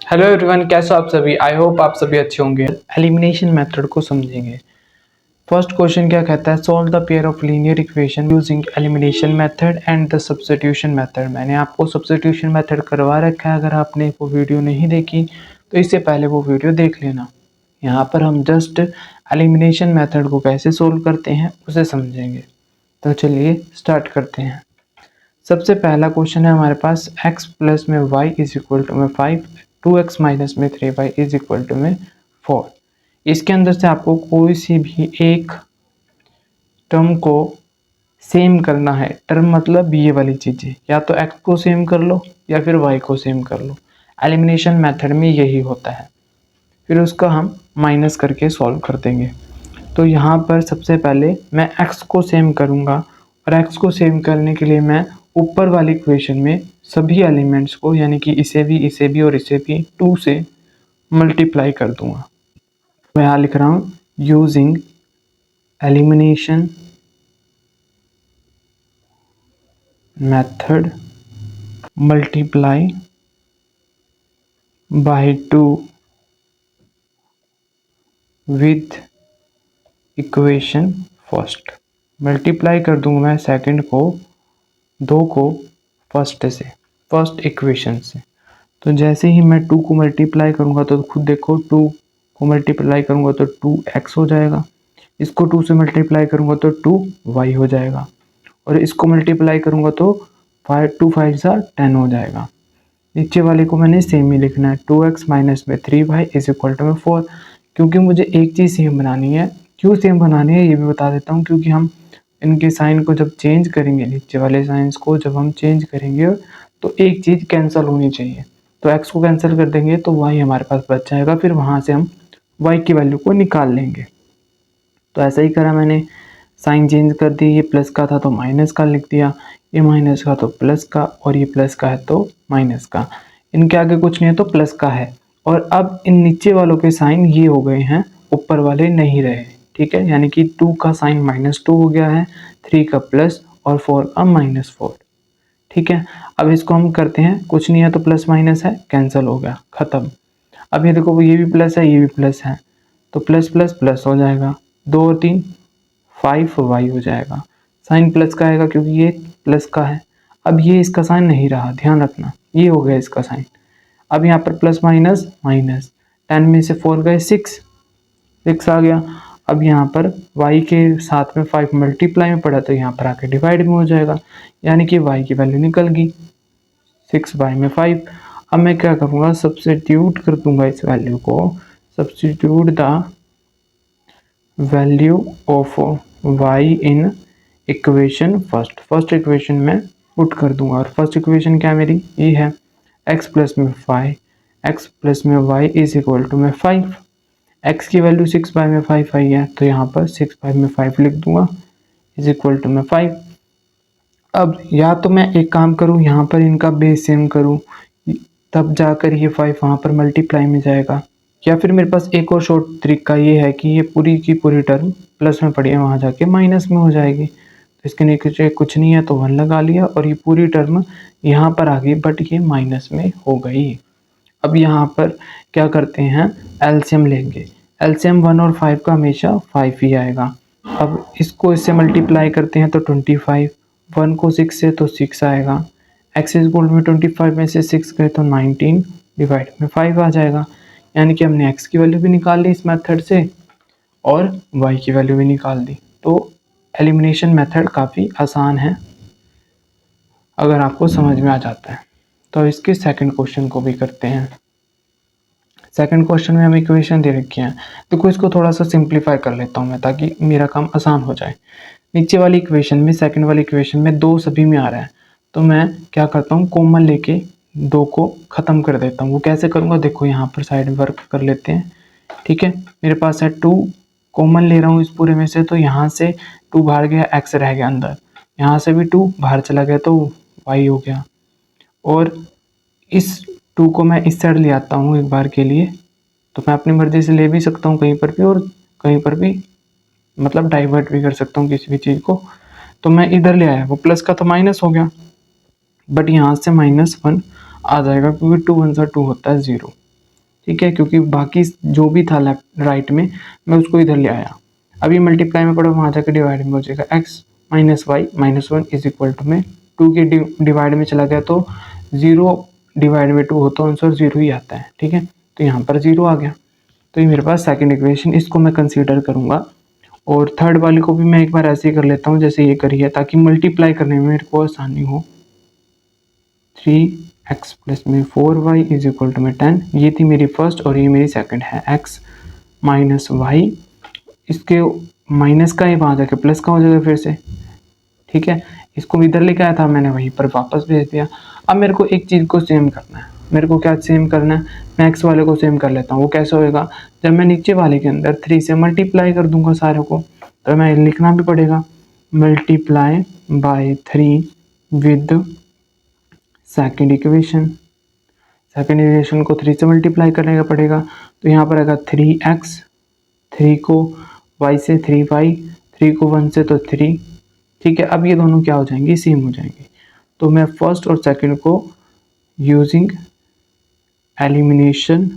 Hello everyone, कैसे हो आप सभी। आई होप आप सभी अच्छे होंगे। एलिमिनेशन मेथड को समझेंगे। फर्स्ट क्वेश्चन क्या कहता है, solve the pair of linear equation using elimination method and the substitution method. मैंने आपको सब्स्टिट्यूशन मेथड करवा रखा है, अगर आपने वो वीडियो नहीं देखी तो इससे पहले वो वीडियो देख लेना। यहाँ पर हम जस्ट एलिमिनेशन मेथड को कैसे सोल्व करते हैं उसे समझेंगे। तो चलिए स्टार्ट करते हैं। सबसे पहला क्वेश्चन है हमारे पास, x प्लस में y इज इक्वल टू में 5, 2x माइनस में 3y इज इक्वल टू में 4। इसके अंदर से आपको कोई सी भी एक टर्म को सेम करना है। टर्म मतलब ये वाली चीज़ें, या तो x को सेम कर लो या फिर y को सेम कर लो। एलिमिनेशन मेथड में यही होता है। फिर उसका हम माइनस करके सॉल्व कर देंगे। तो यहाँ पर सबसे पहले मैं x को सेम करूँगा, और x को सेम करने के लिए मैं ऊपर वाली इक्वेशन में सभी एलिमेंट्स को, यानी कि इसे भी और इसे भी 2 से मल्टीप्लाई कर दूंगा। मैं यहाँ लिख रहा हूँ using elimination method multiply by 2 with equation first. Multiply कर दूंगा मैं सेकंड को 2 को फर्स्ट से, फर्स्ट इक्वेशन से। तो जैसे ही मैं 2 को मल्टीप्लाई करूंगा तो खुद देखो, 2 को मल्टीप्लाई करूंगा तो 2x हो जाएगा, इसको 2 से मल्टीप्लाई करूंगा तो 2y हो जाएगा, और इसको मल्टीप्लाई करूंगा तो 2 5 10 हो जाएगा। नीचे वाले को मैंने सेम ही लिखना है, 2x माइनस में 3y इज इक्वल टू में 4। क्योंकि मुझे एक चीज़ सेम बनानी है। क्यों सेम बनानी है ये भी बता देता हूँ, क्योंकि हम इनके साइन को जब चेंज करेंगे, नीचे वाले साइंस को जब हम चेंज करेंगे तो एक चीज़ कैंसिल होनी चाहिए। तो x को कैंसिल कर देंगे तो y हमारे पास बच जाएगा, फिर वहाँ से हम y की वैल्यू को निकाल लेंगे। तो ऐसा ही करा मैंने, साइन चेंज कर दी, ये प्लस का था तो माइनस का लिख दिया, ये माइनस का तो प्लस का, और ये प्लस का है तो माइनस का। इनके आगे कुछ नहीं है तो प्लस का है। और अब इन नीचे वालों के साइन ये हो गए हैं, ऊपर वाले नहीं रहे। ठीक है, यानी कि 2 का साइन -2 हो गया है, 3 का प्लस और 4 का -4। ठीक है, अब इसको हम करते हैं, कुछ नहीं है तो प्लस माइनस है, कैंसिल हो गया, खत्म। अब ये देखो, ये भी प्लस है, ये भी प्लस है, तो प्लस प्लस प्लस हो जाएगा, 2 और 3 5y हो जाएगा। साइन प्लस का आएगा क्योंकि ये प्लस का है। अब ये इसका साइन नहीं रहा, ध्यान रखना, ये हो गया इसका साइन। अब यहाँ पर प्लस माइनस माइनस, 10 में से 4 गए 6 आ गया। अब यहाँ पर y के साथ में 5 मल्टीप्लाई में पड़ा तो यहाँ पर आके डिवाइड में हो जाएगा, यानी कि y की वैल्यू निकल गई 6 में 5। अब मैं क्या करूँगा, सब्स्टिट्यूट कर दूंगा इस वैल्यू को, substitute the value of y in equation first. First equation में पुट कर दूंगा, और फर्स्ट इक्वेशन क्या मेरी ये है, x प्लस में 5, x प्लस में y इज इक्वल टू में 5। x की वैल्यू 6 में 5 आई है, तो यहाँ पर 6 में 5 लिख दूंगा इज इक्वल टू में 5। अब या तो मैं एक काम करूँ, यहाँ पर इनका बेस सेम करूँ, तब जाकर ये 5 वहाँ पर मल्टीप्लाई में जाएगा, या फिर मेरे पास एक और शॉर्ट तरीका ये है कि ये पूरी की पूरी टर्म प्लस में पड़ी है, वहाँ जाके माइनस में हो जाएगी। तो इसके नीचे कुछ नहीं है तो 1 लगा लिया, और ये पूरी टर्म यहाँ पर आ गई, बट ये माइनस में हो गई। अब यहाँ पर क्या करते हैं, एलसीएम लेंगे। एलसीएम 1 और 5 का हमेशा 5 ही आएगा। अब इसको इससे मल्टीप्लाई करते हैं तो 25, 1 को 6 से तो 6 आएगा, एक्स इज इक्वल में 25 में से 6 गए तो 19 डिवाइड में 5 आ जाएगा। यानी कि हमने x की वैल्यू भी निकाल ली इस मेथड से, और y की वैल्यू भी निकाल दी। तो एलिमिनेशन मेथड काफ़ी आसान है अगर आपको समझ में आ जाता है। तो इसके सेकंड क्वेश्चन को भी करते हैं। सेकंड क्वेश्चन में हमें इक्वेशन दे रखी है, तो इसको थोड़ा सा सिंप्लीफाई कर लेता हूँ मैं, ताकि मेरा काम आसान हो जाए। नीचे वाली इक्वेशन में, सेकंड वाली इक्वेशन में 2 सभी में आ रहा है, तो मैं क्या करता हूँ, कॉमन लेके 2 को ख़त्म कर देता हूँ। वो कैसे करूँगा, देखो यहाँ पर साइड वर्क कर लेते हैं। ठीक है, मेरे पास है 2, कॉमन ले रहा हूँ इस पूरे में से, तो यहाँ से 2 बाहर गया, x रह गया अंदर, यहाँ से भी 2 बाहर चला गया तो y हो गया। और इस 2 को मैं इस साइड ले आता हूँ एक बार के लिए, तो मैं अपनी मर्जी से ले भी सकता हूँ कहीं पर भी, और कहीं पर भी मतलब डाइवर्ट भी कर सकता हूँ किसी भी चीज़ को। तो मैं इधर ले आया, वो प्लस का तो माइनस हो गया, बट यहाँ से -1 आ जाएगा, क्योंकि 2 1 2 होता है 0। ठीक है, क्योंकि बाकी जो भी था लेफ्ट राइट में मैं उसको इधर ले आया। अब ये मल्टीप्लाई में पड़ा वहाँ जाकर डिवाइड में हो जाएगा, x minus y minus one is equal to में 2 के डिवाइड में चला गया तो 0 डिवाइड में 2 हो तो आंसर 0 ही आता है। ठीक है, तो यहाँ पर 0 आ गया। तो ये मेरे पास सेकंड इक्वेशन, इसको मैं कंसीडर करूँगा। और थर्ड वाली को भी मैं एक बार ऐसे ही कर लेता हूँ जैसे ये करी है, ताकि मल्टीप्लाई करने में मेरे को आसानी हो। 3x प्लस में 4y इज इक्वल टू में 10, ये थी मेरी फर्स्ट और ये मेरी सेकंड है। x माइनस वाई, इसके माइनस का ही वहाँ जाके प्लस का हो जाएगा फिर से। ठीक है, इसको इधर लेके आया था मैंने, वहीं पर वापस भेज दिया। अब मेरे को एक चीज़ को सेम करना है। मेरे को क्या सेम करना है, मैं x वाले को सेम कर लेता हूँ। वो कैसे होएगा, जब मैं नीचे वाले के अंदर 3 से मल्टीप्लाई कर दूंगा सारे को, तो मैं लिखना भी पड़ेगा multiply by 3 with second equation. Second equation को 3 से मल्टीप्लाई करने का पड़ेगा, तो यहाँ पर आएगा 3x, 3 को y से 3y, 3 को 1 से तो 3। ठीक है, अब ये दोनों क्या हो जाएंगे, सेम हो जाएंगे। तो मैं फर्स्ट और सेकंड को using elimination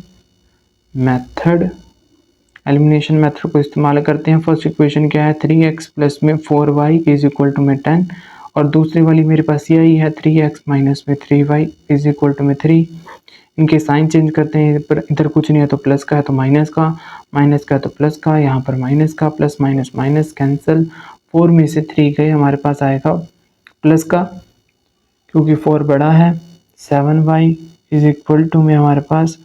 method, elimination method को इस्तेमाल करते हैं। फर्स्ट इक्वेशन क्या है, 3x प्लस में 4y इज इक्वल टू में 10, और दूसरी वाली मेरे पास यही है 3x माइनस में 3y इज इक्वल टू में 3। इनके साइन चेंज करते हैं, पर इधर कुछ नहीं है तो प्लस का है तो माइनस का, माइनस का है तो प्लस का, यहाँ पर माइनस का, प्लस माइनस माइनस कैंसिल, 4 में से 3 गए, हमारे पास आएगा प्लस का, क्योंकि 4 बड़ा है। 7y इज इक्वल टू में हमारे पास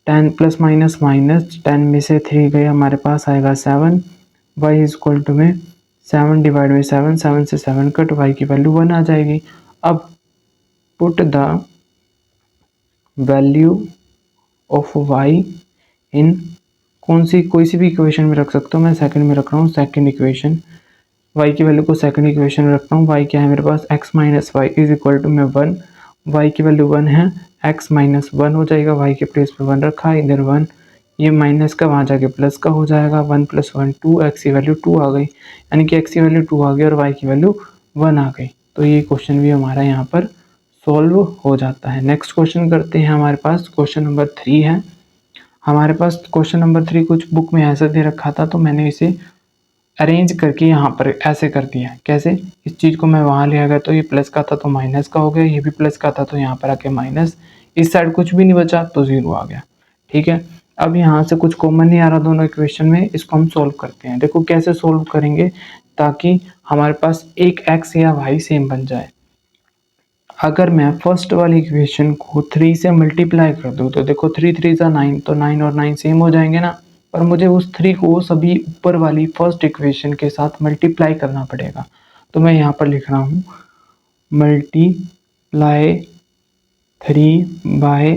10 प्लस माइनस माइनस, 10 में से 3 गए, हमारे पास आएगा 7, y इज इक्वल टू में 7 डिवाइड में 7, 7 से 7 कट, y की वैल्यू 1 आ जाएगी। अब put the value of y इन, कौन सी, कोई सी भी इक्वेशन में रख सकता हूँ, मैं सेकंड में रख रहा हूँ सेकंड इक्वेशन। y की वैल्यू को सेकंड इक्वेशन में रखता हूँ। y क्या है मेरे पास, x minus y is equal to में 1, y की वैल्यू 1 है, x माइनस 1 हो जाएगा, y के प्लेस पे 1 रखा है, इधर 1, ये माइनस का वहाँ जाके प्लस का हो जाएगा, 1 प्लस 1 2, x की वैल्यू 2 आ गई, यानी कि x की वैल्यू 2 आ गई और y की वैल्यू 1 आ गई। तो ये क्वेश्चन भी हमारा यहाँ पर सॉल्व हो जाता है। नेक्स्ट क्वेश्चन करते हैं, हमारे पास क्वेश्चन नंबर 3 है। हमारे पास क्वेश्चन नंबर 3 कुछ बुक में ऐसा दे रखा था, तो मैंने इसे अरेंज करके यहाँ पर ऐसे कर दिया। कैसे, इस चीज़ को मैं वहाँ ले आ गया तो ये प्लस का था तो माइनस का हो गया, ये भी प्लस का था तो यहाँ पर आके माइनस, इस साइड कुछ भी नहीं बचा तो 0 आ गया। ठीक है, अब यहाँ से कुछ कॉमन नहीं आ रहा दोनों इक्वेशन में, इसको हम सोल्व करते हैं। देखो कैसे सोल्व करेंगे ताकि हमारे पास एक x या y सेम बन जाए। अगर मैं फर्स्ट वाली इक्वेशन को 3 से मल्टीप्लाई कर दूँ तो देखो 3 3 ज़ा 9, तो 9 और 9 सेम हो जाएंगे ना, पर मुझे उस 3 को सभी ऊपर वाली फर्स्ट इक्वेशन के साथ मल्टीप्लाई करना पड़ेगा। तो मैं यहाँ पर लिख रहा हूँ multiply 3 by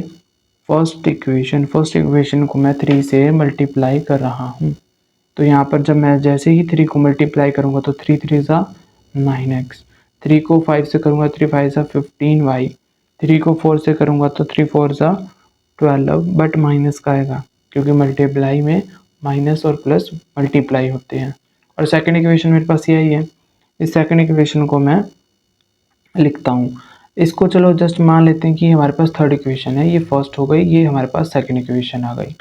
first equation. First equation को मैं 3 से मल्टीप्लाई कर रहा हूँ। तो यहाँ पर जब मैं जैसे ही 3 को मल्टीप्लाई करूँगा तो 3 3 ज़ा 9x, 3 को 5 से करूँगा 3 5 ज़ा 15y, 3 को 4 से करूँगा तो 3 4 ज़ा 12, बट माइनस का आएगा क्योंकि मल्टीप्लाई में माइनस और प्लस मल्टीप्लाई होते हैं। और सेकंड इक्वेशन मेरे पास यही है, इस सेकंड इक्वेशन को मैं लिखता हूँ। इसको चलो जस्ट मान लेते हैं कि हमारे पास थर्ड इक्वेशन है, ये फर्स्ट हो गई, ये हमारे पास सेकंड इक्वेशन आ गई।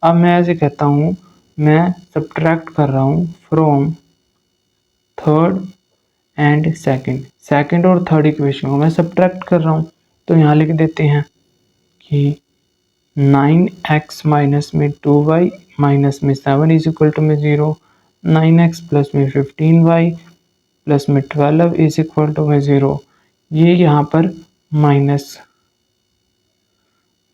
अब मैं ऐसे कहता हूँ, मैं सब्ट्रैक्ट कर रहा हूँ from third and second, second और थर्ड इक्वेशन को मैं सब्ट्रैक्ट कर रहा हूँ। तो यहाँ लिख देते हैं कि 9x माइनस में 2y माइनस में 7 इज इक्वल टू में 0, 9x प्लस में 15y प्लस में 12 इज इक्वल टू में 0। ये यहाँ पर माइनस,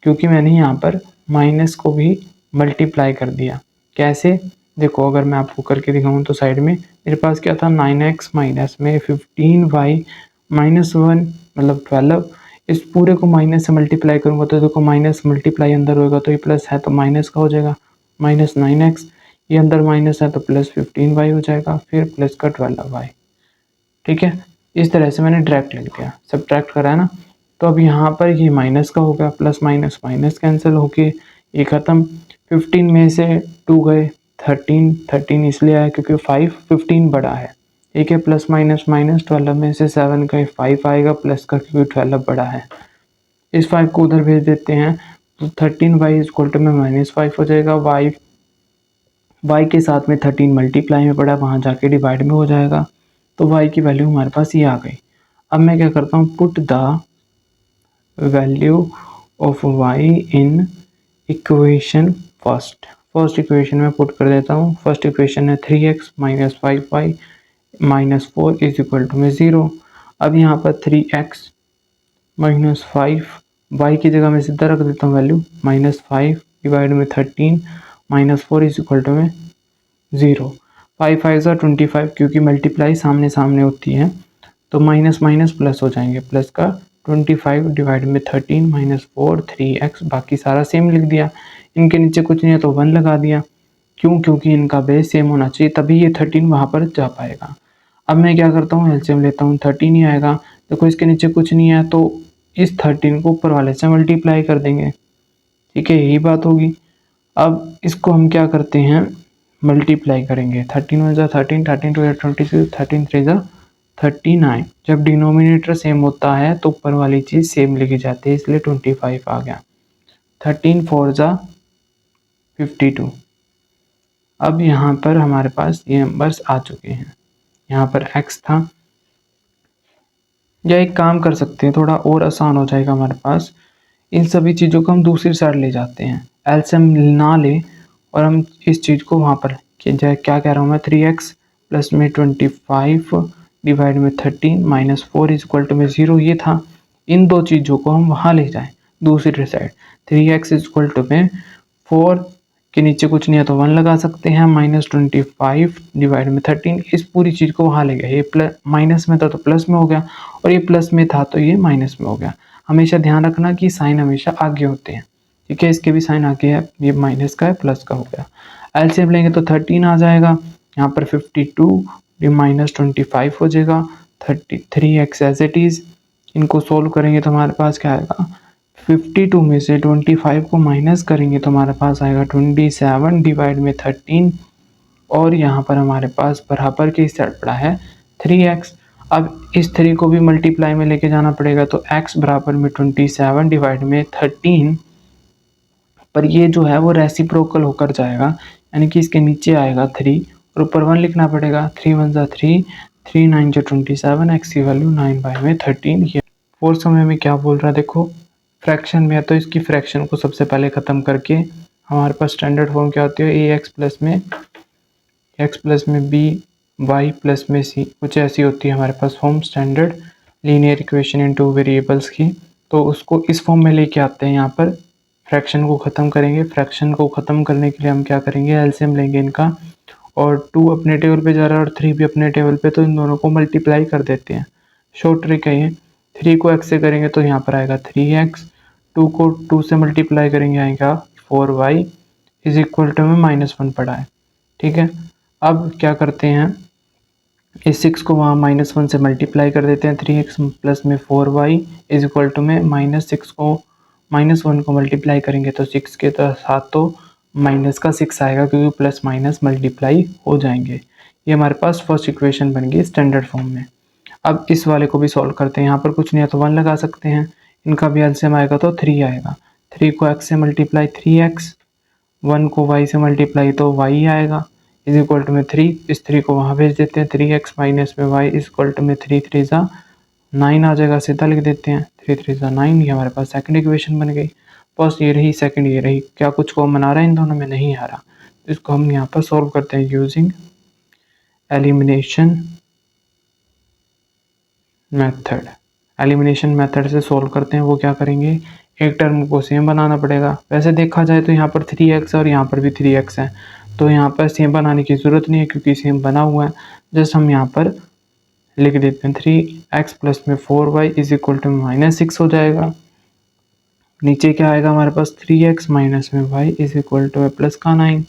क्योंकि मैंने यहाँ पर माइनस को भी मल्टीप्लाई कर दिया। कैसे, देखो अगर मैं आपको करके दिखाऊँ तो साइड में मेरे पास क्या था, 9x माइनस में 15y माइनस 1 मतलब 12, इस पूरे को माइनस से मल्टीप्लाई करूँगा तो देखो माइनस मल्टीप्लाई अंदर होगा तो ये प्लस है तो माइनस का हो जाएगा, माइनस 9x, ये अंदर माइनस है तो प्लस 15y हो जाएगा, फिर प्लस का 12y। ठीक है, इस तरह से मैंने डायरेक्ट लिख दिया, सब्ट्रैक्ट करा है ना। तो अब यहाँ पर ये माइनस का हो गया, प्लस माइनस माइनस कैंसिल होके ये ख़त्म, 15 में से 2 गए 13, 13 इसलिए आया क्योंकि 15 बड़ा है। ठीक है, प्लस माइनस माइनस, 12 में से 7 गए 5 आएगा प्लस का क्योंकि 12 बड़ा है। इस 5 को उधर भेज देते हैं, तो 13y इक्वल टू में -5 हो जाएगा। y के साथ में 13 मल्टीप्लाई में पड़ा, वहाँ जाके डिवाइड में हो जाएगा। तो y की वैल्यू हमारे पास ये आ गई। अब मैं क्या करता हूँ, put the value of y in equation first equation में पुट कर देता हूँ। फर्स्ट इक्वेशन है 3x minus 5y minus 4 is equal to में 0। अब यहाँ पर 3x माइनस 5 y की जगह मैं सीधा रख देता हूँ वैल्यू -5 डिवाइड में 13 माइनस 4 इज इक्वल टू में 0। 5 5 25 क्योंकि मल्टीप्लाई सामने सामने होती है तो माइनस माइनस प्लस हो जाएंगे। प्लस का 25 डिवाइड में 13 माइनस 4 3x, बाकी सारा सेम लिख दिया। इनके नीचे कुछ नहीं है तो 1 लगा दिया। क्यों? क्योंकि इनका बेस सेम होना चाहिए, तभी ये 13 वहाँ पर जा पाएगा। अब मैं क्या करता हूँ, एलसीएम लेता हूँ, 13 ही आएगा। देखो इसके नीचे कुछ नहीं है तो इस 13 को ऊपर वाले से मल्टीप्लाई कर देंगे। ठीक है, यही बात होगी। अब इसको हम क्या करते हैं, मल्टीप्लाई करेंगे। 13 1 13, 13 2 26, 13 3 39। जब डिनोमिनेटर सेम होता है तो ऊपर वाली चीज़ सेम लिखी जाती है, इसलिए 25 आ गया। 13 4 52। अब यहाँ पर हमारे पास ये नंबर्स आ चुके हैं। यहाँ पर x था, या एक काम कर सकते हैं, थोड़ा और आसान हो जाएगा हमारे पास। इन सभी चीज़ों को हम दूसरी साइड ले जाते हैं, एलसीएम ना ले और हम इस चीज़ को वहाँ पर क्या कह रहा हूँ मैं, 3x प्लस में 25 डिवाइड में 13 माइनस 4 इज इक्वल टू में 0 ये था। इन दो चीज़ों को हम वहाँ ले जाएं दूसरी side. 3x is equal to में 4 के नीचे कुछ नहीं है तो 1 लगा सकते हैं, -25 डिवाइड में 13। इस पूरी चीज़ को वहाँ ले गए, ये प्लस माइनस में था तो प्लस में हो गया, और ये प्लस में था तो ये माइनस में हो गया। हमेशा ध्यान रखना कि साइन हमेशा आगे होते हैं। ठीक है, इसके भी साइन आगे है, ये माइनस का है प्लस का हो गया। एलसीएम लेंगे तो 13 आ जाएगा। यहाँ पर 52 माइनस 25 हो जाएगा। 33x as it is. इनको सोल्व करेंगे तो हमारे पास क्या आएगा, 52 में से 25 को माइनस करेंगे तो हमारे पास आएगा 27 डिवाइड में 13, और यहाँ पर हमारे पास बराबर के साइड पड़ा है 3x। अब इस 3 को भी मल्टीप्लाई में लेके जाना पड़ेगा, तो x बराबर में 27 डिवाइड में 13, पर ये जो है वो रेसिप्रोकल होकर जाएगा, यानी कि इसके नीचे आएगा 3 और ऊपर 1 लिखना पड़ेगा। 3 1 3, 3 9 27, x की वैल्यू 9/13। ये फोर्थ समय में क्या बोल रहा है देखो, फ्रैक्शन में है तो इसकी फ्रैक्शन को सबसे पहले ख़त्म करके हमारे पास स्टैंडर्ड फॉर्म क्या होती है, ए एक्स प्लस में बी वाई प्लस में सी, कुछ ऐसी होती है हमारे पास form standard linear equation in two variables की। तो उसको इस फॉर्म में लेके आते हैं, यहाँ पर फ्रैक्शन को ख़त्म करेंगे। फ्रैक्शन को ख़त्म करने के लिए हम क्या करेंगे, एलसीएम लेंगे इनका, और 2 अपने टेबल पे जा रहा है और 3 भी अपने टेबल पे, तो इन दोनों को मल्टीप्लाई कर देते हैं। शॉर्ट ट्रिक है ये। 3 को x से करेंगे तो यहाँ पर आएगा 3x, 2 को 2 से मल्टीप्लाई करेंगे आएगा 4y इज इक्वल टू में -1 पड़ा है। ठीक है, अब क्या करते हैं, इस 6 को वहाँ -1 से मल्टीप्लाई कर देते हैं। 3x प्लस में 4y इज इक्वल टू में -6 को -1 को मल्टीप्लाई करेंगे तो 6 के साथ तो माइनस का 6 आएगा, क्योंकि प्लस माइनस मल्टीप्लाई हो जाएंगे। ये हमारे पास फर्स्ट इक्वेशन बन गई स्टैंडर्ड फॉर्म में। अब इस वाले को भी सॉल्व करते हैं। यहाँ पर कुछ नहीं है तो 1 लगा सकते हैं। इनका भी एलसीएम आएगा तो 3 आएगा। 3 को x से मल्टीप्लाई 3x, 1 को y से मल्टीप्लाई तो y आएगा इज इक्वल टू में 3। इस 3 को वहाँ भेज देते हैं, 3x माइनस में y इज इक्वल टू में 3 3 9 आ जाएगा, सीधा लिख देते हैं 3 3 9। ये हमारे पास सेकंड इक्वेशन बन गई। फर्स्ट ये रही, सेकंड ये रही। क्या कुछ कॉमन आ रहा है इन दोनों में? नहीं आ रहा। तो इसको हम यहाँ पर सॉल्व करते हैं using elimination method. Elimination method से सॉल्व करते हैं। वो क्या करेंगे, एक टर्म को सेम बनाना पड़ेगा। वैसे देखा जाए तो यहाँ पर 3x और यहाँ पर भी 3x है, तो यहाँ पर सेम बनाने की ज़रूरत नहीं है क्योंकि सेम बना हुआ है। जस्ट हम यहाँ पर लिख देते हैं 3x प्लस में 4y इज इक्वल टू -6 हो जाएगा। नीचे क्या आएगा हमारे पास, 3x माइनस में y is equal to plus का 9।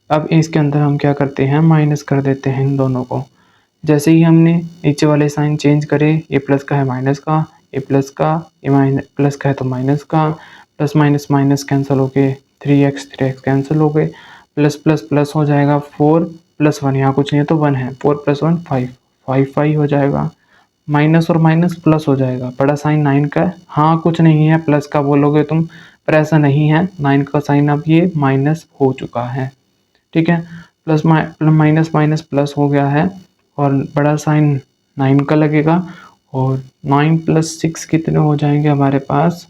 अब इसके अंदर हम क्या करते हैं, माइनस कर देते हैं इन दोनों को। जैसे ही हमने नीचे वाले साइन चेंज करे, ये प्लस का है माइनस का, ये प्लस का, ये माइनस प्लस का है तो माइनस का, प्लस माइनस माइनस कैंसिल हो गए, 3x कैंसिल हो गए, प्लस प्लस प्लस हो जाएगा 4 + 1, यहाँ कुछ नहीं है तो 1 है, 4 + 1 5, 5 हो जाएगा। माइनस और माइनस प्लस हो जाएगा, बड़ा साइन 9 का है, हाँ कुछ नहीं है, प्लस का बोलोगे तुम पर ऐसा नहीं है, 9 का साइन अब ये माइनस हो चुका है, ठीक है। प्लस माइनस माइनस प्लस हो गया है और बड़ा साइन 9 का लगेगा और 9 प्लस 6 कितने हो जाएंगे हमारे पास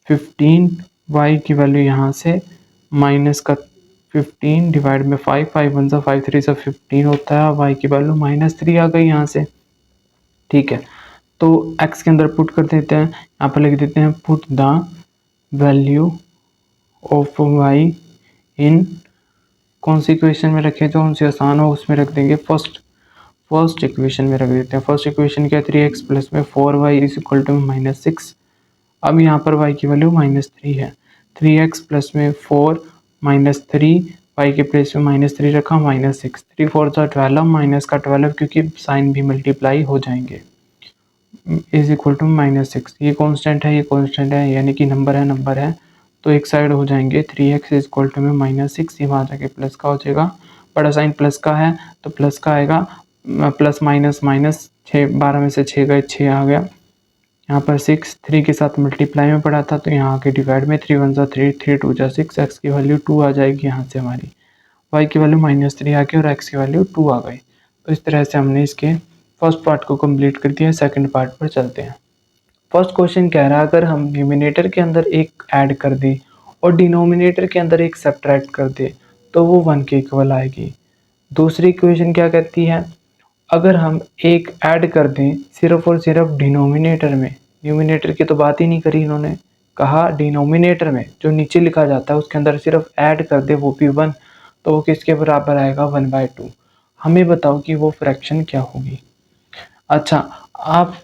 15। y की वैल्यू यहाँ से माइनस का 15 डिवाइड में 5, 5 1 5 3 से 15 होता है, y की वैल्यू -3 आ गई यहाँ से, ठीक है। तो x के अंदर पुट कर देते हैं, यहाँ पर लिख देते हैं put the value of y इन, कौन सी इक्वेशन में रखें जो उनसे आसान हो उसमें रख देंगे, फर्स्ट इक्वेशन में रख देते हैं। फर्स्ट इक्वेशन क्या है 3x प्लस में 4y इज इक्वल टू -6। अब यहाँ पर y की वैल्यू -3 है, 3x प्लस में 4 -3, y के प्लेस में -3 रखा, -6, 3 4 12, माइनस का 12 क्योंकि साइन भी मल्टीप्लाई हो जाएंगे, इज इक्वल टू -6। ये कांस्टेंट है, ये कांस्टेंट है, यानी कि नंबर है तो एक साइड हो जाएंगे, 3x इज इक्वल टू में -6, ये वहाँ जाके प्लस का हो जाएगा, बड़ा साइन प्लस का है तो प्लस का आएगा, प्लस माइनस माइनस 6, 12 में से 6 गए, 6 आ गया, यहाँ पर 6 3 के साथ मल्टीप्लाई में पड़ा था तो यहाँ आके डिवाइड में 3 1 3, 3 2 6, x की वैल्यू 2 आ जाएगी यहाँ से हमारी, y की वैल्यू -3 आ गई और x की वैल्यू 2 आ गई। तो इस तरह से हमने इसके फर्स्ट पार्ट को कंप्लीट कर दिया। सेकंड पार्ट पर चलते हैं। फर्स्ट क्वेश्चन कह रहा है अगर हम न्यूमिनेटर के अंदर एक ऐड कर दें और डिनोमिनेटर के अंदर एक सब्ट्रैक्ट कर दे तो वो 1 के इक्वल आएगी। दूसरी इक्वेशन क्या कहती है, अगर हम एक ऐड कर दें सिर्फ और सिर्फ डिनोमिनेटर में, न्यूमिनेटर की तो बात ही नहीं करी इन्होंने, कहा डिनोमिनेटर में जो नीचे लिखा जाता है उसके अंदर सिर्फ ऐड कर दे वो भी 1, तो वो किसके बराबर आएगा 1/2। हमें बताओ कि वो फ्रैक्शन क्या होगी। अच्छा, आप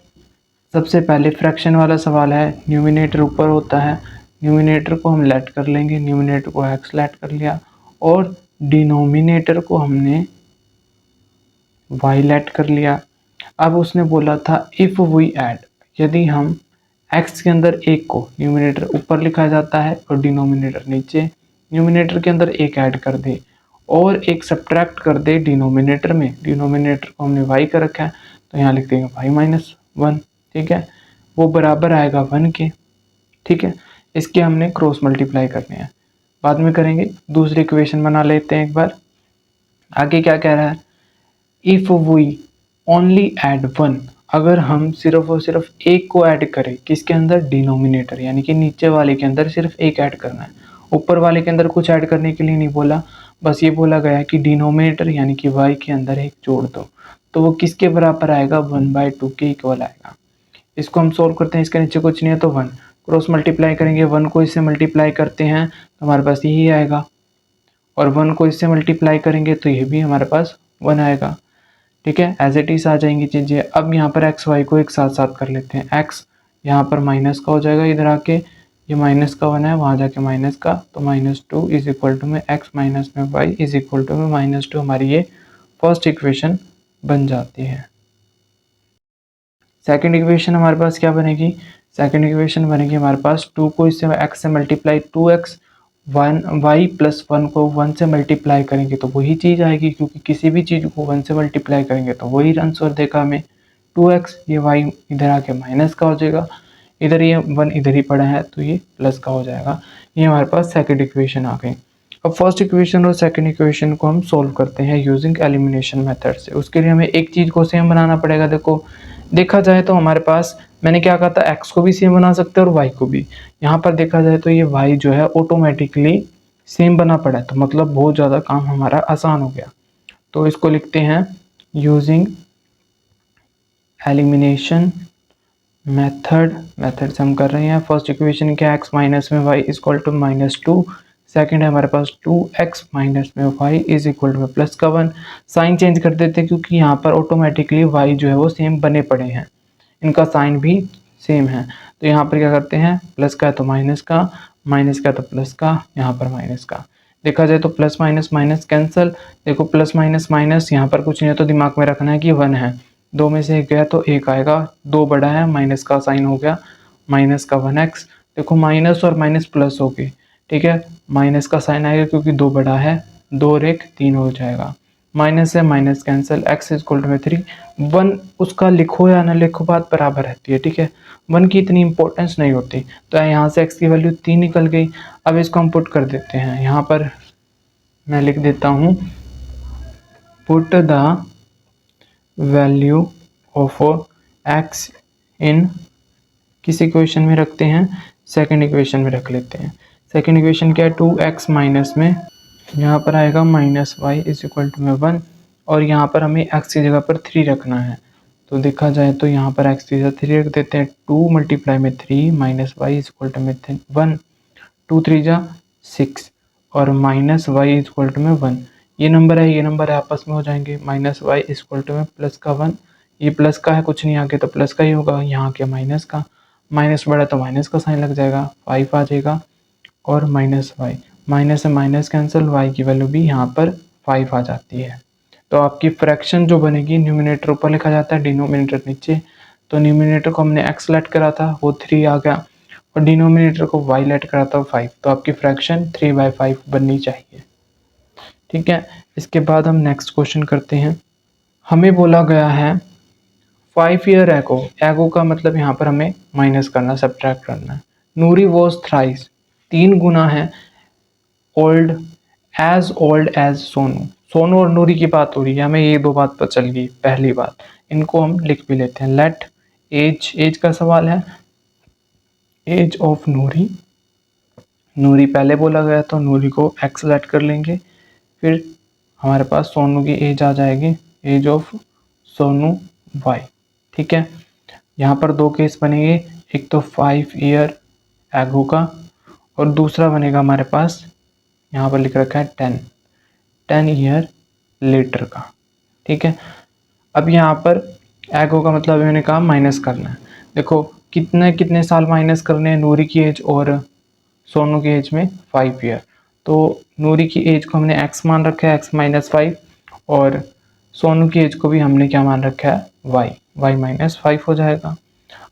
सबसे पहले फ्रैक्शन वाला सवाल है, न्यूमिनेटर ऊपर होता है, न्यूमिनेटर को हम लेट कर लेंगे, न्यूमिनेटर को x लेट कर लिया और डिनोमिनेटर को हमने y लेट कर लिया। अब उसने बोला था इफ़ वी ऐड, यदि हम x के अंदर एक को, न्यूमिनेटर ऊपर लिखा जाता है और डिनोमिनेटर नीचे, न्यूमिनेटर के अंदर एक ऐड कर दे और एक सब्ट्रैक्ट कर दे डिनोमिनेटर में, डिनोमिनेटर को हमने y का रखा है तो यहाँ लिख देंगे y-1, ठीक है, वो बराबर आएगा 1 के, ठीक है। इसके हमने क्रॉस मल्टीप्लाई करने हैं, बाद में करेंगे। दूसरी इक्वेशन बना लेते हैं एक बार। आगे क्या कह रहा है, इफ़ वी ओनली ऐड 1, अगर हम सिर्फ और सिर्फ एक को ऐड करें किसके अंदर, डिनोमिनेटर, यानी कि नीचे वाले के अंदर सिर्फ एक ऐड करना है, ऊपर वाले के अंदर कुछ ऐड करने के लिए नहीं बोला, बस ये बोला गया कि डिनोमिनेटर यानी कि y के अंदर एक जोड़ दो, तो वो किसके बराबर आएगा 1/2 के इक्वल आएगा। इसको हम सोल्व करते हैं, इसके नीचे कुछ नहीं है तो 1, क्रॉस मल्टीप्लाई करेंगे, 1 को इससे मल्टीप्लाई करते हैं तो हमारे पास यही आएगा और 1 को इससे मल्टीप्लाई करेंगे तो ये भी हमारे पास 1 आएगा, ठीक है। एज इट इज आ जाएंगी चीज़ें। अब यहाँ पर एक्स वाई को एक साथ साथ कर लेते हैं, एक्स यहाँ पर माइनस का हो जाएगा, इधर आके ये माइनस का 1 है, वहाँ जाके माइनस का, तो -2 इज इक्वल टू में एक्स माइनस में वाई इज इक्वल टू में -2, हमारी ये फर्स्ट इक्वेशन बन जाती है। सेकंड इक्वेशन हमारे पास क्या बनेगी, सेकंड इक्वेशन बनेगी हमारे पास 2 को इससे एक्स से मल्टीप्लाई, 2x 1 y प्लस 1 को 1 से मल्टीप्लाई करेंगे तो वही चीज़ आएगी, क्योंकि किसी भी चीज़ को 1 से मल्टीप्लाई करेंगे तो वही आंसर देगा हमें। 2x, ये y इधर आके माइनस का हो जाएगा, इधर ये 1 इधर ही पड़ा है तो ये प्लस का हो जाएगा। ये हमारे पास सेकंड इक्वेशन आ गई। अब फर्स्ट इक्वेशन और सेकंड इक्वेशन को हम सोल्व करते हैं यूजिंग एलिमिनेशन मेथड से। उसके लिए हमें एक चीज़ को सेम बनाना पड़ेगा। देखो, देखा जाए तो हमारे पास, मैंने क्या कहा था, x को भी सेम बना सकते हैं और y को भी। यहाँ पर देखा जाए तो ये y जो है ऑटोमेटिकली सेम बना पड़ा है, तो मतलब बहुत ज़्यादा काम हमारा आसान हो गया। तो इसको लिखते हैं यूजिंग एलिमिनेशन मेथड से हम कर रहे हैं। फर्स्ट इक्वेशन क्या है, x माइनस में y is equal to -2, second है हमारे पास 2x माइनस में y is equal to plus का 1। साइन चेंज कर देते हैं क्योंकि यहाँ पर ऑटोमेटिकली y जो है वो सेम बने पड़े हैं, इनका साइन भी सेम है। तो यहाँ पर क्या करते हैं, प्लस का है तो माइनस का, माइनस का तो प्लस का, यहाँ पर माइनस का। देखा जाए तो प्लस माइनस माइनस कैंसिल, देखो प्लस माइनस माइनस, यहाँ पर कुछ नहीं है तो दिमाग में रखना है कि 1 है, 2 में से 1 गया तो 1 आएगा, 2 बड़ा है, माइनस का साइन हो गया, माइनस का 1x। देखो माइनस और माइनस प्लस हो गए, ठीक है, माइनस का साइन आएगा क्योंकि 2 बड़ा है, 2 और 1 3 हो जाएगा। माइनस से minus cancel, x is equal to में 3। 1 उसका लिखो या ना लिखो बात बराबर रहती है, ठीक है, 1 की इतनी इंपॉर्टेंस नहीं होती। तो यहाँ से x की वैल्यू 3 निकल गई। अब इसको हम पुट कर देते हैं, यहाँ पर मैं लिख देता हूँ put the value of x इन, किस इक्वेशन में रखते हैं, सेकंड इक्वेशन में रख लेते हैं। सेकंड इक्वेशन क्या है, 2x माइनस में यहाँ पर आएगा minus y is equal to में 1, और यहाँ पर हमें x की जगह पर 3 रखना है। तो देखा जाए तो यहाँ पर x की जगह 3 रख देते हैं। 2 मल्टीप्लाई में 3 minus y is equal to में 1, 2 3 जा 6 और minus y is equal to में 1। ये नंबर है, ये नंबर है, आपस में हो जाएंगे। Minus y is equal to में प्लस का 1, ये प्लस का है, कुछ नहीं आगे तो प्लस का ही होगा, यहाँ के माइनस का, माइनस बढ़ा तो माइनस का साइन लग जाएगा, 5 आ जाएगा और माइनस वाई, माइनस से माइनस कैंसिल, वाई की वैल्यू भी यहाँ पर 5 आ जाती है। तो आपकी फ्रैक्शन जो बनेगी, न्यूमिनेटर ऊपर लिखा जाता है, डिनोमिनेटर नीचे। तो न्यूमिनेटर को हमने x लेट करा था, वो 3 आ गया, और डिनोमिनेटर को y लेट करा था 5। तो आपकी फ्रैक्शन 3/5 बननी चाहिए, ठीक है। इसके बाद हम नेक्स्ट क्वेश्चन करते हैं। हमें बोला गया है 5 ईयर एगो, एगो का मतलब यहाँ पर हमें माइनस करना, सब्ट्रैक्ट करना है। नूरी वॉज थ्राइस, 3 गुना है ओल्ड एज सोनू। सोनू और नूरी की बात हो रही है, हमें ये 2 बात पता चल गई। पहली बात, इनको हम लिख भी लेते हैं। लेट एज, एज का सवाल है, एज ऑफ नूरी, नूरी पहले बोला गया तो नूरी को एक्स लेट कर लेंगे। फिर हमारे पास सोनू की एज आ जाएगी, एज ऑफ सोनू वाई, ठीक है। यहाँ पर 2 केस बनेंगे, एक तो 5 ईयर एगो का, और दूसरा बनेगा हमारे पास, यहाँ पर लिख रखा है 10 ईयर लेटर का, ठीक है। अब यहाँ पर एगो का मतलब मैंने कहा माइनस करना है। देखो कितने कितने साल माइनस करने हैं, नूरी की एज और सोनू की एज में 5 ईयर। तो नूरी की एज को हमने x मान रखा है, x माइनस 5, और सोनू की एज को भी हमने क्या मान रखा है, y माइनस 5 हो जाएगा।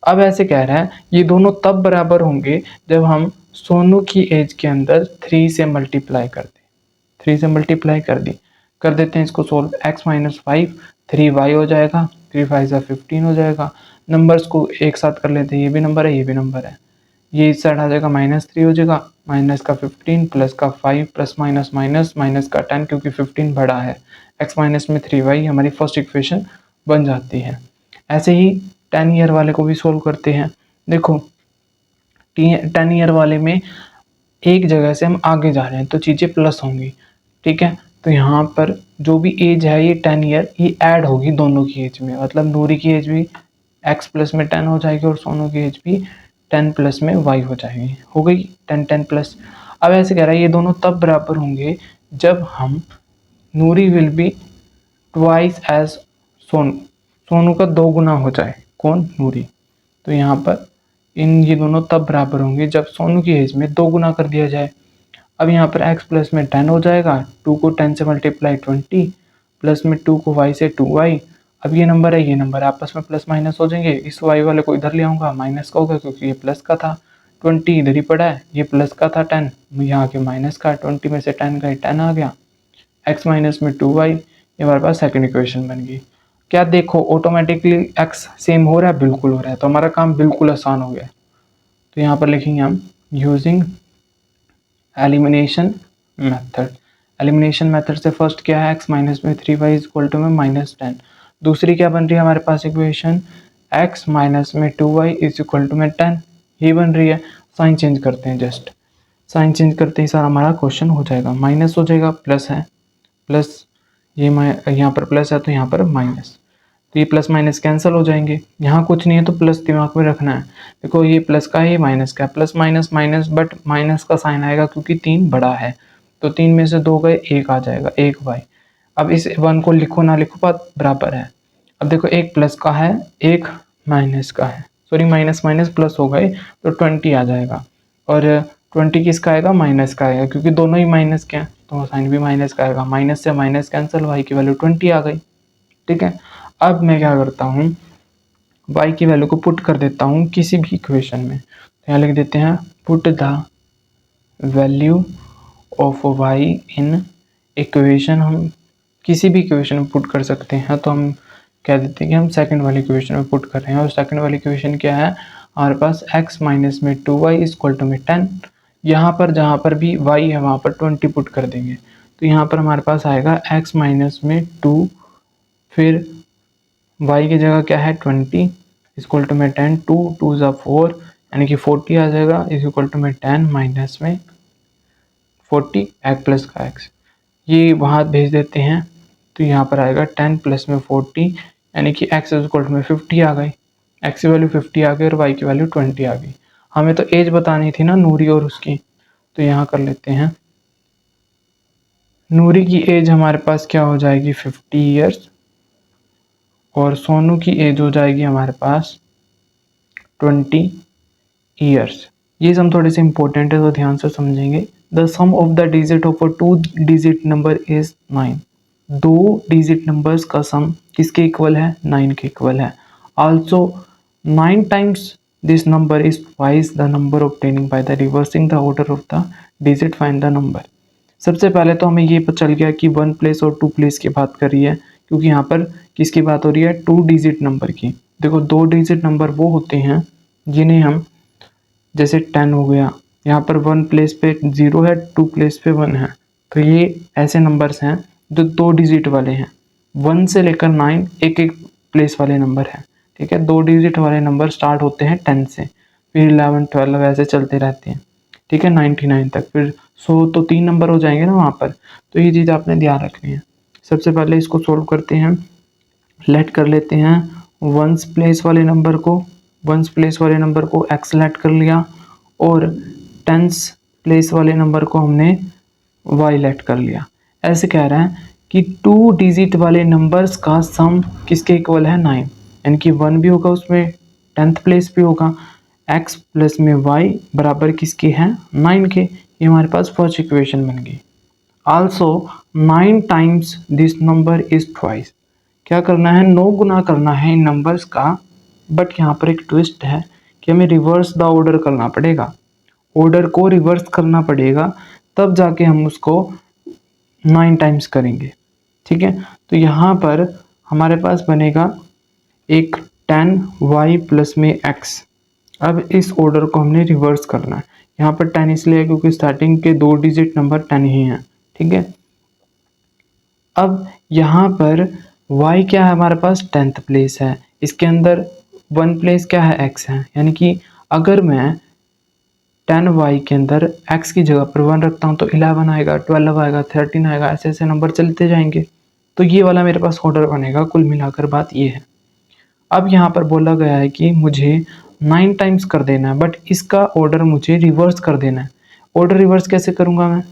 अब ऐसे कह रहा है ये दोनों तब बराबर होंगे जब हम सोनू की एज के अंदर 3 से मल्टीप्लाई कर दें। 3 से मल्टीप्लाई कर देते हैं इसको सोल्व, x माइनस 5 3y हो जाएगा, 3 5 15 हो जाएगा। नंबर्स को एक साथ कर लेते हैं, ये भी नंबर है, ये भी नंबर है, ये इस साइड आ जाएगा, -3 हो जाएगा, माइनस का 15 प्लस का 5 प्लस माइनस माइनस माइनस का 10, क्योंकि 15 बड़ा है, x माइनस में 3y हमारी फर्स्ट इक्वेशन बन जाती है। ऐसे ही 10 ईयर वाले को भी सोल्व करते हैं। देखो 10 ईयर वाले में एक जगह से हम आगे जा रहे हैं तो चीज़ें प्लस होंगी, ठीक है। तो यहाँ पर जो भी एज है ये 10 ईयर, ये ऐड होगी दोनों की एज में, मतलब नूरी की एज भी x प्लस में 10 हो जाएगी और सोनू की एज भी 10 प्लस में y हो जाएगी, हो गई 10 प्लस। अब ऐसे कह रहा है ये दोनों तब बराबर होंगे जब हम, Noori will be twice as Sonu, Sonu का 2 गुना हो जाए, कौन, नूरी। तो यहाँ पर ये दोनों तब बराबर होंगे जब सोनू की एज में 2 गुना कर दिया जाए। अब यहाँ पर x प्लस में 10 हो जाएगा, 2 को 10 से मल्टीप्लाई 20, प्लस में 2 को y से 2y। अब ये नंबर है, ये नंबर आपस में प्लस माइनस हो जाएंगे, इस y वाले को इधर ले आऊँगा, माइनस का होगा क्योंकि ये प्लस का था, 20 इधर ही पड़ा है, ये प्लस का था 10, यहाँ के माइनस का, 20 में से 10 गए, 10 आ गया, x माइनस में 2y, ये हमारे पास सेकंड इक्वेशन बन गई। क्या देखो ऑटोमेटिकली x सेम हो रहा है, बिल्कुल हो रहा है, तो हमारा काम बिल्कुल आसान हो गया। तो यहाँ पर लिखेंगे हम using elimination method. Elimination method से फर्स्ट क्या है, x माइनस में 3y इज इक्वल टू में -10। दूसरी क्या बन रही है हमारे पास इक्वेशन, x माइनस में 2y इज इक्वल टू में 10, ये बन रही है। साइन चेंज करते हैं, जस्ट साइन चेंज करते ही सारा हमारा क्वेश्चन हो जाएगा, माइनस हो जाएगा, प्लस है, प्लस ये यहाँ पर प्लस है तो यहाँ पर माइनस, तो ये प्लस माइनस कैंसिल हो जाएंगे। यहाँ कुछ नहीं है तो प्लस दिमाग में रखना है। देखो ये प्लस का है, ये माइनस का है, plus minus minus, but minus का साइन आएगा क्योंकि 3 बड़ा है, तो 3 में से 2 गए, 1 आ जाएगा, 1y। अब इस 1 को लिखो ना लिखो बात बराबर है। अब देखो एक प्लस का है, एक माइनस का है, सॉरी माइनस माइनस प्लस हो गए तो 20 आ जाएगा, और 20 किसका आएगा, माइनस का आएगा, क्योंकि दोनों ही माइनस के हैं तो साइन भी माइनस का आएगा, माइनस से माइनस कैंसिल, y की वैल्यू 20 आ गई, ठीक है। अब मैं क्या करता हूँ, y की वैल्यू को पुट कर देता हूँ किसी भी इक्वेशन में, तो यहाँ लिख देते हैं put the value of y in equation, हम किसी भी इक्वेशन में पुट कर सकते हैं, तो हम कह देते हैं कि हम सेकंड वाली इक्वेशन में पुट कर रहे हैं। और सेकंड वाली इक्वेशन क्या है, हमारे पास x माइनस में 2y इक्वल टू में 10। यहाँ पर जहाँ पर भी y है वहाँ पर 20 पुट कर देंगे, तो यहाँ पर हमारे पास आएगा x माइनस में 2, फिर y की जगह क्या है 20 इक्वल टू में 10, 2 2 ज़ा 4 यानी कि 40 आ जाएगा, इज इक्वल टू में 10 माइनस में 40 x प्लस का x, ये वहाँ भेज देते हैं, तो यहाँ पर आएगा 10 प्लस में 40 यानी कि x इज इक्वल टू में 50 आ गई। x की वैल्यू 50 आ गई और y की वैल्यू 20 आ गई। हमें तो एज बतानी थी ना नूरी और उसकी, तो यहाँ कर लेते हैं। नूरी की एज हमारे पास क्या हो जाएगी 50 ईयर्स, और सोनू की एज हो जाएगी हमारे पास 20 ईयर्स। ये सम थोड़े से इंपॉर्टेंट है, तो ध्यान से समझेंगे। The sum of the digit of a 2 digit number is 9। 2 digit numbers का सम किसके इक्वल है, 9 के इक्वल है। Also 9 times this number is twice the number obtaining by the reversing the order of the digit, find the number. सबसे पहले तो हमें ये पता चल गया कि 1 प्लेस और 2 प्लेस की बात कर रही है, क्योंकि यहाँ पर किसकी बात हो रही है, 2 डिजिट नंबर की। देखो 2 डिजिट नंबर वो होते हैं जिन्हें हम, जैसे 10 हो गया, यहाँ पर 1 प्लेस पे 0 है, 2 प्लेस पे 1 है, तो ये ऐसे नंबर्स हैं जो 2 डिजिट वाले हैं। 1 से लेकर 9 एक एक प्लेस वाले नंबर हैं, ठीक है। 2 डिजिट वाले नंबर स्टार्ट होते हैं 10 से, फिर 11 12 ऐसे चलते रहते हैं, ठीक है, 99 तक, फिर 100 तो 3 नंबर हो जाएंगे ना वहाँ पर। तो ये चीज़ आपने ध्यान रखनी है। सबसे पहले इसको सोल्व करते हैं, लेट कर लेते हैं वंस प्लेस वाले नंबर को, वंस प्लेस वाले नंबर को x लेट कर लिया, और टेंस प्लेस वाले नंबर को हमने y लेट कर लिया। ऐसे कह रहे हैं कि 2 डिजिट वाले नंबर्स का सम किसके इक्वल है, 9, यानी कि 1 भी होगा उसमें, 10th प्लेस भी होगा, x प्लस में y बराबर किसके हैं, 9 के। ये हमारे पास फर्स्ट इक्वेशन बन गई। Also 9 times this number is twice. क्या करना है, 9 गुना करना है इन नंबर्स का, बट यहाँ पर एक ट्विस्ट है कि हमें रिवर्स द ऑर्डर करना पड़ेगा, ऑर्डर को रिवर्स करना पड़ेगा, तब जाके हम उसको 9 टाइम्स करेंगे, ठीक है। तो यहाँ पर हमारे पास बनेगा एक 10y प्लस में x। अब इस ऑर्डर को हमने रिवर्स करना है। यहाँ पर 10 इसलिए है क्योंकि स्टार्टिंग के 2 डिजिट नंबर 10 ही हैं, ठीक है। अब यहाँ पर y क्या है हमारे पास, 10th प्लेस है, इसके अंदर 1 प्लेस क्या है, x है, यानी कि अगर मैं 10y के अंदर x की जगह पर 1 रखता हूँ तो 11 आएगा, 12 आएगा, 13 आएगा, ऐसे ऐसे नंबर चलते जाएंगे। तो ये वाला मेरे पास ऑर्डर बनेगा। कुल मिलाकर बात ये है। अब यहाँ पर बोला गया है कि मुझे 9 टाइम्स कर देना है, बट इसका ऑर्डर मुझे रिवर्स कर देना है। ऑर्डर रिवर्स कैसे करूँगा मैं,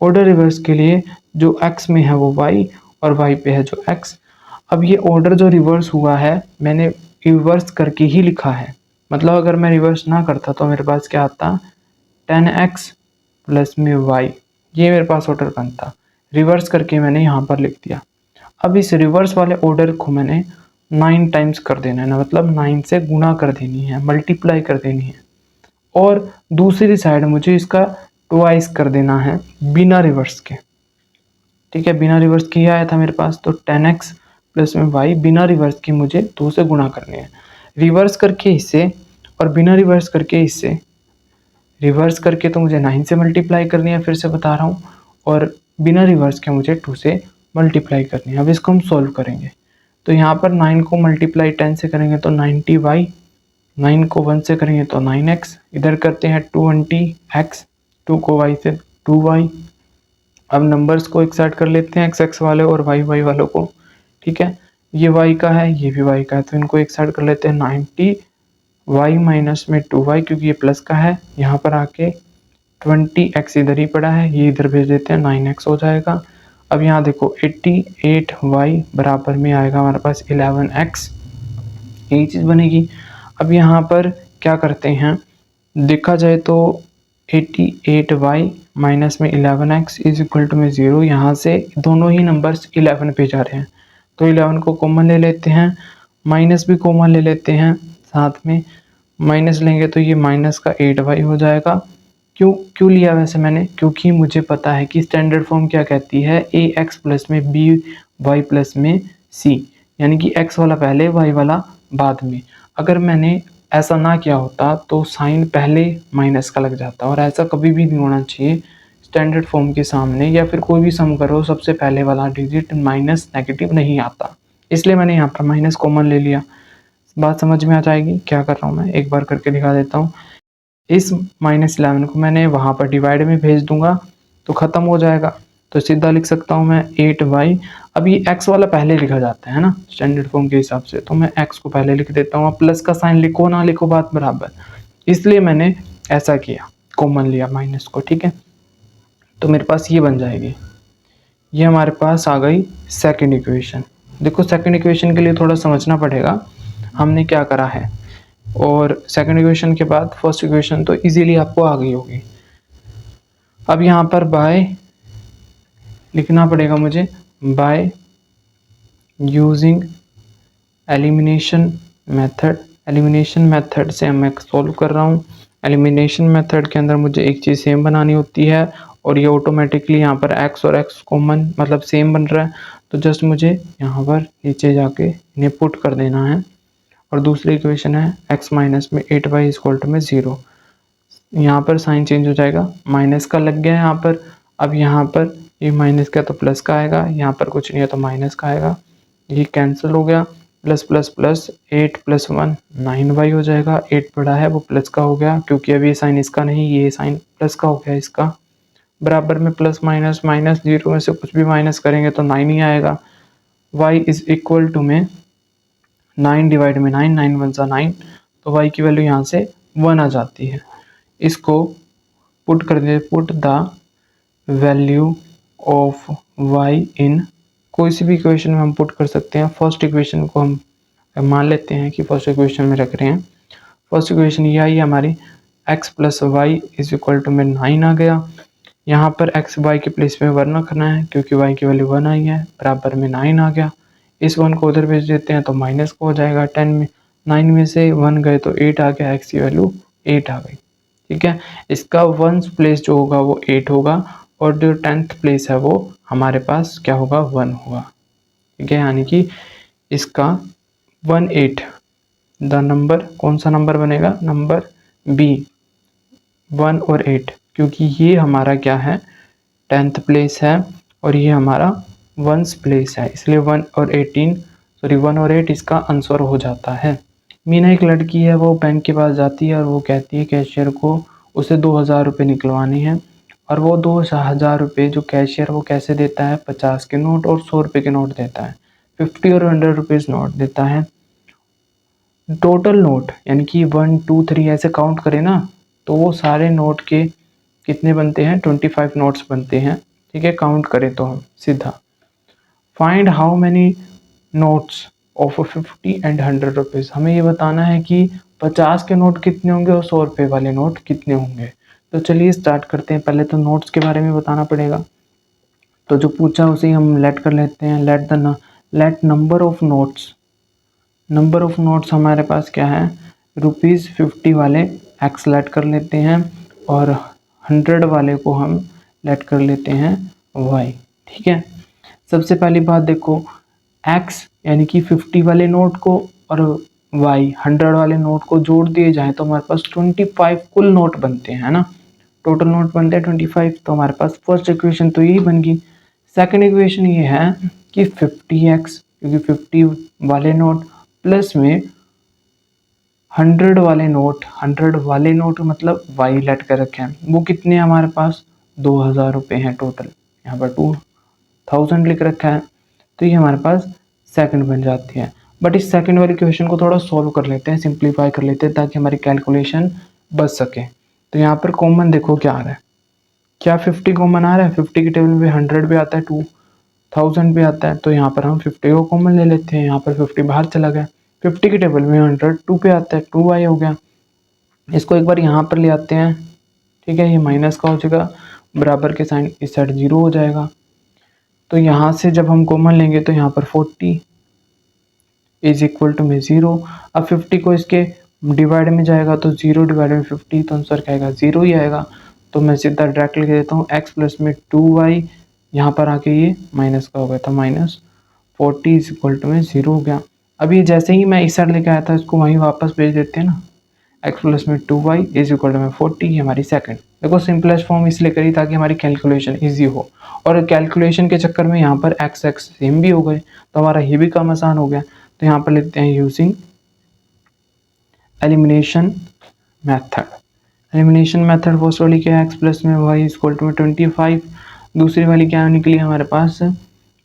ऑर्डर रिवर्स के लिए जो x में है वो y और y पे है जो x। अब ये ऑर्डर जो रिवर्स हुआ है मैंने रिवर्स करके ही लिखा है, मतलब अगर मैं रिवर्स ना करता तो मेरे पास क्या आता, 10x प्लस में y, ये मेरे पास ऑर्डर बनता। रिवर्स करके मैंने यहाँ पर लिख दिया। अब इस रिवर्स वाले ऑर्डर को मैंने 9 टाइम्स कर देना है ना, मतलब 9 से गुना कर देनी है, मल्टीप्लाई कर देनी है, और दूसरी साइड मुझे इसका ट्वाइस कर देना है बिना रिवर्स के, ठीक है। बिना रिवर्स के आया था मेरे पास, तो 10x प्लस में y बिना रिवर्स की मुझे 2 से गुना करनी है। रिवर्स करके इससे और बिना रिवर्स करके इससे, रिवर्स करके तो मुझे 9 से मल्टीप्लाई करनी है, फिर से बता रहा हूँ, और बिना रिवर्स के मुझे 2 से मल्टीप्लाई करनी है। अब इसको हम सॉल्व करेंगे, तो यहाँ पर 9 को मल्टीप्लाई 10 से करेंगे तो 90y, 9 को 1 से करेंगे तो 9x, इधर करते हैं 20x, 2 को y से 2y। अब नंबर्स को एक साइड कर लेते हैं, x वाले और y वालों को, ठीक है। ये y का है, ये भी y का है, तो इनको एक साइड कर लेते हैं। 90y माइनस में 2y, क्योंकि ये प्लस का है, यहाँ पर आके 20x इधर ही पड़ा है, ये इधर भेज देते हैं, 9x हो जाएगा। अब यहाँ देखो 88y बराबर में आएगा हमारे पास 11x, यही चीज़ बनेगी। अब यहाँ पर क्या करते हैं, देखा जाए तो 88y माइनस में 11x इज इक्वल टू में 0। यहाँ से दोनों ही नंबर्स 11 पे जा रहे हैं, तो 11 को कॉमन ले लेते हैं, माइनस भी कॉमन ले लेते हैं, साथ में माइनस लेंगे तो ये माइनस का 8y हो जाएगा। क्यों लिया वैसे मैंने, क्योंकि मुझे पता है कि स्टैंडर्ड फॉर्म क्या कहती है, ax प्लस में y प्लस में c, यानी कि x वाला पहले y वाला बाद में। अगर मैंने ऐसा ना किया होता तो साइन पहले माइनस का लग जाता, और ऐसा कभी भी नहीं होना चाहिए। स्टैंडर्ड फॉर्म के सामने या फिर कोई भी सम करो सबसे पहले वाला डिजिट माइनस नेगेटिव नहीं आता, इसलिए मैंने यहाँ पर माइनस कॉमन ले लिया। बात समझ में आ जाएगी क्या कर रहा हूँ मैं, एक बार करके दिखा देता हूँ। इस -11 को मैंने वहाँ पर डिवाइड में भेज दूंगा तो ख़त्म हो जाएगा, तो सीधा लिख सकता हूँ मैं 8y। अब ये x वाला पहले लिखा जाता है ना स्टैंडर्ड फॉर्म के हिसाब से, तो मैं x को पहले लिख देता हूँ। प्लस का साइन लिखो ना लिखो बात बराबर, इसलिए मैंने ऐसा किया, कॉमन लिया माइनस को, ठीक है। तो मेरे पास ये बन जाएगी, ये हमारे पास आ गई सेकंड इक्वेशन। देखो सेकंड इक्वेशन के लिए थोड़ा समझना पड़ेगा हमने क्या करा है, और सेकंड इक्वेशन के बाद फर्स्ट इक्वेशन तो इजीली आपको आ गई होगी। अब यहाँ पर बाय लिखना पड़ेगा मुझे, by using elimination method. Elimination method से मैं सॉल्व कर रहा हूँ। एलिमिनेशन मेथड के अंदर मुझे एक चीज़ सेम बनानी होती है, और ये ऑटोमेटिकली यहाँ पर x और x कॉमन मतलब सेम बन रहा है, तो जस्ट मुझे यहाँ पर नीचे जाके इन्हें पुट कर देना है। और दूसरी इक्वेशन है x माइनस में 8y इक्वल टू में 0। यहाँ पर साइन चेंज हो जाएगा, माइनस का लग गया है यहाँ पर। अब यहाँ पर ये माइनस का तो प्लस का आएगा, यहाँ पर कुछ नहीं है तो माइनस का आएगा, ये कैंसिल हो गया। प्लस प्लस प्लस 8 + 1 9y हो जाएगा। 8 बड़ा है वो प्लस का हो गया, क्योंकि अभी ये साइन इसका नहीं, ये साइन प्लस का हो गया इसका। बराबर में प्लस माइनस माइनस 0 में से कुछ भी माइनस करेंगे तो 9 ही आएगा। y इज इक्वल टू में 9 डिवाइड में 9, 9 × 1 = 9, तो y की वैल्यू यहाँ से 1 आ जाती है। इसको पुट कर दे, put the value of y in, कोई सी भी इक्वेशन में हम पुट कर सकते हैं। फर्स्ट इक्वेशन को हम मान लेते हैं कि फर्स्ट इक्वेशन में रख रहे हैं। फर्स्ट इक्वेशन ये आई हमारी, x + y = में 9 आ गया। यहाँ पर x y के प्लेस में 1 रखना है, क्योंकि y की वैल्यू 1 आई है, बराबर में 9 आ गया। इस 1 को उधर भेज देते हैं तो माइनस को हो जाएगा। 10 में 9 में से 1 गए तो 8 आ गया, x की वैल्यू 8 आ गई, ठीक है। इसका 1st प्लेस जो होगा वो 8 होगा, और जो 10th प्लेस है वो हमारे पास क्या होगा, 1 होगा, ठीक है। यानी कि इसका 18 द नंबर, कौन सा नंबर बनेगा, नंबर बी 1 और 8, क्योंकि ये हमारा क्या है 10th प्लेस है और ये हमारा 1st प्लेस है, इसलिए 1 और 8 इसका आंसर हो जाता है। मीना एक लड़की है, वो बैंक के पास जाती है और वो कहती है कैशियर को उसे 2000 रुपये निकलवाने हैं, और वो 2000 रुपये जो कैशियर वो कैसे देता है, 50 के नोट और 100 रुपये के नोट देता है, 50 और 100 रुपीज़ नोट देता है। टोटल नोट यानी कि 1 2 3 ऐसे काउंट करें ना, तो वो सारे नोट के कितने बनते हैं, 25 नोट्स बनते हैं, ठीक है। काउंट करें तो हम सीधा, find how many notes of 50 and 100 rupees. हमें ये बताना है कि 50 के नोट कितने होंगे और 100 रुपये वाले नोट कितने होंगे। तो चलिए स्टार्ट करते हैं। पहले तो नोट्स के बारे में बताना पड़ेगा, तो जो पूछा उसे ही हम लेट कर लेते हैं। Let number of notes, number of notes हमारे पास क्या है, ₹50 वाले x लेट कर लेते हैं, और 100 वाले को हम लेट कर लेते हैं y, ठीक है। सबसे पहली बात देखो, x यानी कि 50 वाले नोट को और y 100 वाले नोट को जोड़ दिए जाए तो हमारे पास 25 कुल नोट बनते हैं, है ना। टोटल नोट बनते हैं 25, तो हमारे पास फर्स्ट इक्वेशन तो यही बन गई। सेकंड इक्वेशन ये है कि 50x, क्योंकि 50 वाले नोट प्लस में 100 वाले नोट, 100 वाले नोट मतलब y लेट कर रखे हैं, वो कितने हैं हमारे पास, 2000 रुपये हैं टोटल, यहाँ पर 2000 लिख रखा है, तो ये हमारे पास सेकंड बन जाती है। बट इस सेकंड वाली क्वेश्चन को थोड़ा सॉल्व कर लेते हैं, सिंप्लीफाई कर लेते हैं, ताकि हमारी कैलकुलेशन बच सके। तो यहाँ पर कॉमन देखो क्या आ रहा है, क्या 50 कॉमन आ रहा है, 50 की टेबल में 100 भी आता है, 2000 भी आता है, तो यहाँ पर हम 50 को कॉमन ले लेते हैं। यहाँ पर 50 बाहर चला गया, 50 की टेबल में 100 2 पे आता है, 2y हो गया। इसको एक बार यहाँ पर ले आते हैं, ठीक है, ये माइनस का हो जाएगा, बराबर के साइन इस साइड 0 हो जाएगा। तो यहाँ से जब हम कॉमन लेंगे तो यहाँ पर 40 = में 0। अब 50 को इसके डिवाइड में जाएगा तो 0 डिवाइड में 50, तो आंसर क्या आएगा, 0 ही आएगा। तो मैं सीधा डायरेक्ट लिख देता हूँ x + में 2y, यहाँ पर आके ये माइनस का हो गया था, माइनस 40 इज इक्वल टू में 0 हो गया। अब ये जैसे ही मैं इस साइड लेके आया था इसको वहीं वापस भेज देते हैं ना, एक्स प्लस में 2y इज इक्वल टू में 40, ये हमारी सेकंड। देखो सिंपलेस्ट फॉर्म इसलिए करी ताकि हमारी कैलकुलेशन इजी हो, और कैलकुलेशन के चक्कर में यहाँ पर एक्स एक्स सेम भी हो गए तो हमारा ये भी काम आसान हो गया। तो यहाँ पर लिखते हैं using elimination method. Elimination method first वाली क्या है, एक्स प्लस में वाई इज इक्वल टू में 25। दूसरी वाली क्या निकली हमारे पास,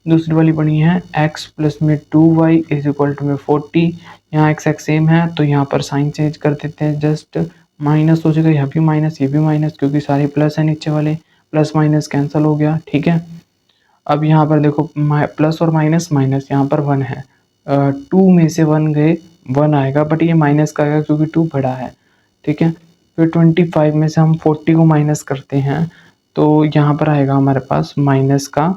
दूसरी वाली बनी है x प्लस में 2y इज इक्वल टू में 40। यहाँ एक्स एक्स सेम है तो यहाँ पर साइन चेंज कर देते हैं, जस्ट माइनस हो जाएगा, यहाँ भी माइनस ये भी माइनस, क्योंकि सारे प्लस है नीचे वाले, प्लस माइनस कैंसिल हो गया। ठीक है, अब यहाँ पर देखो प्लस और माइनस माइनस, यहाँ पर 1 है, 2 में से 1 गए 1 आएगा, बट ये माइनस का आएगा क्योंकि 2 बड़ा है। ठीक है, फिर 25 में से हम 40 को माइनस करते हैं तो यहाँ पर आएगा हमारे पास माइनस का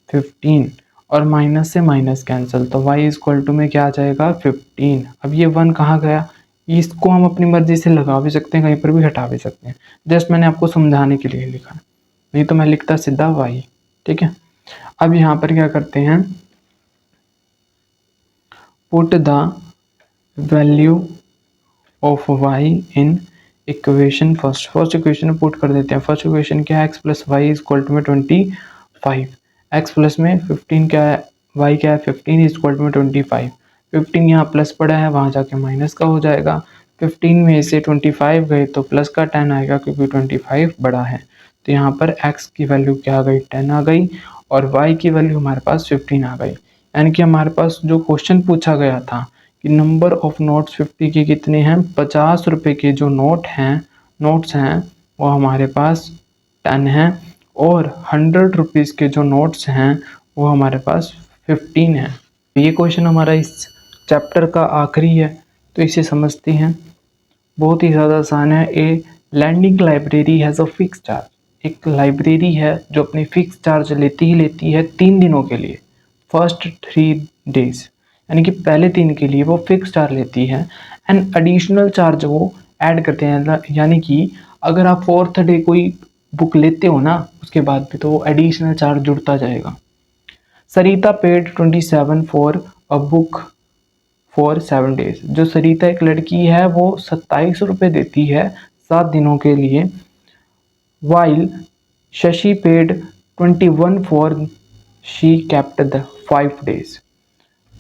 15, और माइनस से माइनस कैंसिल, तो y इज इक्वल टू में क्या आ जाएगा 15। अब ये 1 कहाँ गया, इसको हम अपनी मर्जी से लगा भी सकते हैं, कहीं पर भी हटा भी सकते हैं, जस्ट मैंने आपको समझाने के लिए लिखा, नहीं तो मैं लिखता सीधा y। ठीक है, अब यहाँ पर क्या करते हैं, put the value of y in equation first equation में पुट कर देते हैं। फर्स्ट इक्वेशन क्या है, x plus y is equal to में 25, x प्लस में 15 क्या है, y क्या है 15 इज इक्वल टू में 25। 15 यहाँ प्लस पड़ा है, वहाँ जाके माइनस का हो जाएगा, 15 में से 25 गए तो प्लस का 10 आएगा क्योंकि 25 बड़ा है। तो यहाँ पर x की वैल्यू क्या आ गई 10 आ गई, और y की वैल्यू हमारे पास 15 आ गई। यानी कि हमारे पास जो क्वेश्चन पूछा गया था कि नंबर ऑफ नोट्स 50 के कितने हैं, 50 रुपये के जो नोट्स हैं वो हमारे पास 10 हैं, और 100 रुपीज़ के जो नोट्स हैं वो हमारे पास 15 हैं। ये क्वेश्चन हमारा इस चैप्टर का आखिरी है, तो इसे समझते हैं। बहुत ही ज़्यादा आसान है। A lending library has a fix charge, एक लाइब्रेरी है जो अपनी फिक्स चार्ज लेती है 3 दिनों के लिए, फर्स्ट 3 डेज, यानी कि पहले 3 के लिए वो फिक्स चार्ज लेती है, एंड एडिशनल चार्ज वो ऐड करते हैं, यानी कि अगर आप 4th डे कोई बुक लेते हो ना उसके बाद भी तो वो एडिशनल चार्ज जुड़ता जाएगा। Sarita paid 27 for a book for 7 days, जो सरिता एक लड़की है वो 27 रुपये देती है 7 दिनों के लिए, while Shashi paid 21 for she kept the 5 days,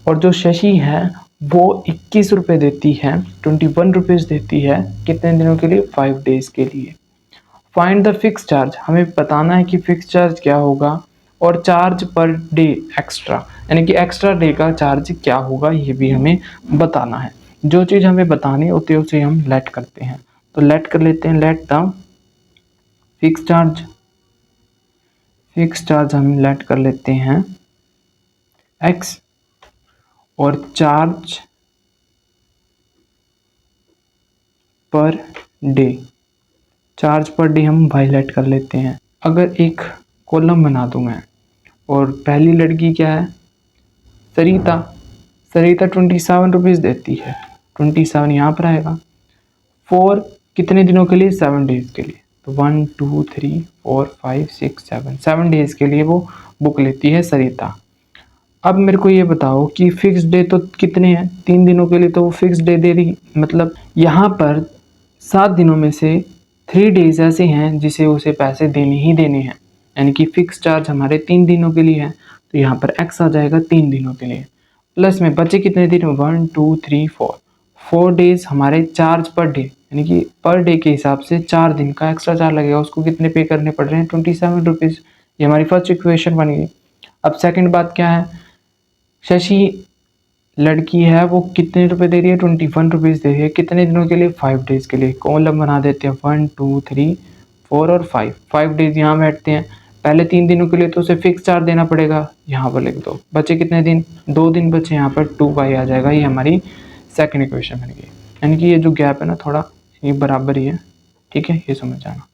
और जो शशि है वो 21 रुपये देती है, 21 रुपीज़ देती है कितने दिनों के लिए, 5 डेज के लिए। फाइंड द फिक्स चार्ज, हमें बताना है कि फिक्स चार्ज क्या होगा, और चार्ज पर डे एक्स्ट्रा, यानी कि एक्स्ट्रा डे का चार्ज क्या होगा ये भी हमें बताना है। जो चीज़ हमें बतानी होती है उसे हम लेट करते हैं, तो लेट कर लेते हैं, लेट द फिक्स चार्ज हम लेट कर लेते हैं x, और चार्ज पर डे हम वायलेट कर लेते हैं। अगर एक कॉलम बना दूं मैं, और पहली लड़की क्या है सरिता 27 रुपीज़ देती है, 27 यहाँ पर आएगा, 4 कितने दिनों के लिए, 7 डेज के लिए, तो 1 2 3 4 5 6 7 डेज के लिए वो बुक लेती है सरिता। अब मेरे को ये बताओ कि फिक्स डे तो कितने हैं, 3 दिनों के लिए, तो वो फिक्स डे दे रही, मतलब यहाँ पर 7 दिनों में से 3 डेज ऐसे हैं जिसे उसे पैसे देने ही देने हैं, यानी कि फिक्स चार्ज हमारे 3 दिनों के लिए है, तो यहाँ पर x आ जाएगा 3 दिनों के लिए, प्लस में बचे कितने दिन, 1 2 3 4 डेज हमारे चार्ज पर डे, यानी कि पर डे के हिसाब से 4 दिन का एक्स्ट्रा चार्ज लगेगा, उसको कितने पे करने पड़ रहे हैं, 27 रुपीज़। ये हमारी फर्स्ट इक्वेशन बन गई। अब सेकंड बात क्या है, शशि लड़की है वो कितने रुपए दे रही है, 21 रुपीज़ दे रही है, कितने दिनों के लिए, 5 डेज के लिए। कॉलम बना देते हैं 1 2 3 4 और 5 डेज यहाँ बैठते हैं। पहले 3 दिनों के लिए तो उसे फिक्स चार्ज देना पड़ेगा, यहाँ पर लिख दो। बचे कितने दिन, 2 दिन बचे, यहाँ पर 2y आ जाएगा। ये हमारी सेकंड इक्वेशन बन गई, यानी कि ये जो गैप है ना थोड़ा ये बराबर ही है, ठीक है, ये समझ जाना।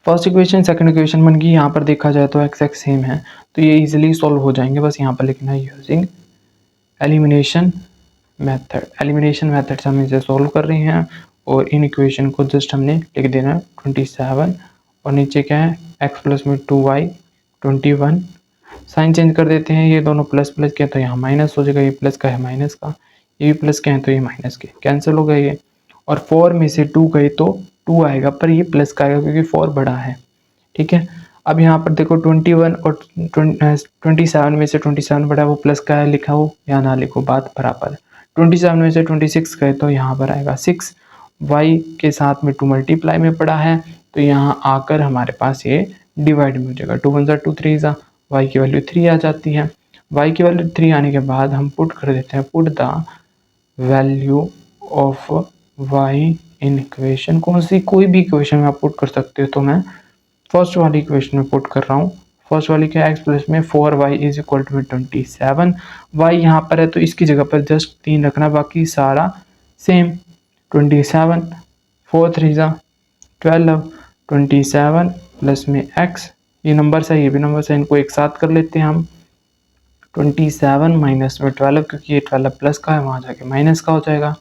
फर्स्ट इक्वेशन सेकंड इक्वेशन बन गई। यहाँ पर देखा जाए तो एक्स एक्स सेम है, तो ये इजीली सॉल्व हो जाएंगे। बस यहाँ पर लिखना है यूजिंग एलिमिनेशन मेथड से हम इसे सॉल्व कर रहे हैं, और इन इक्वेशन को जस्ट हमने लिख देना है 27, और नीचे क्या है x प्लस में 2y 21, साइन चेंज कर देते हैं, ये दोनों प्लस प्लस के तो यहाँ माइनस हो जाएगा, ये प्लस का है माइनस का, ये भी प्लस के हैं तो ये माइनस के, कैंसिल हो गए ये। और 4 में से 2 गए तो 2 आएगा, पर ये प्लस का आएगा क्योंकि 4 बड़ा है, ठीक है। अब यहाँ पर देखो 21 और 27 में से 27 बड़ा, वो प्लस का है, लिखा हो या ना लिखो बात बराबर है। 27 में से 26 गए तो यहाँ पर आएगा 6, y के साथ में 2 मल्टीप्लाई में पड़ा है, तो यहाँ आकर हमारे पास ये डिवाइड में हो जाएगा। 2 1 2 3 ज़ा, y की वैल्यू 3 आ जाती है। y की वैल्यू 3 आने के बाद हम पुट कर देते हैं, put the value of y in equation, कौन सी कोई भी इक्वेशन में आप पुट कर सकते हो, तो मैं फर्स्ट वाली इक्वेशन में पुट कर रहा हूँ। फर्स्ट वाली क्या, x प्लस में 4y is equal to 27, y यहाँ पर है तो इसकी जगह पर जस्ट 3 रखना, बाकी सारा सेम। 27 4 3 ज़ा 12, 27 प्लस में x, ये नंबर है ये भी नंबर है, इनको एक साथ कर लेते हैं हम। 27 माइनस में 12, क्योंकि ये 12 प्लस का है, वहाँ जाके माइनस का हो जाएगा।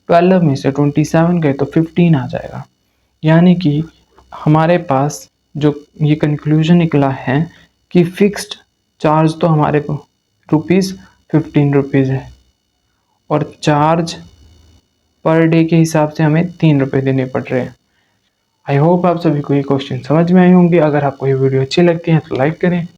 12 में से 27 गए तो 15 आ जाएगा। यानी कि हमारे पास जो ये कंक्लूजन निकला है कि फिक्स्ड चार्ज तो हमारे ₹15 है, और चार्ज पर डे के हिसाब से हमें ₹3 देने पड़ रहे हैं। आई होप आप सभी को ये क्वेश्चन समझ में आए होंगे। अगर आपको ये वीडियो अच्छी लगती है तो लाइक करें।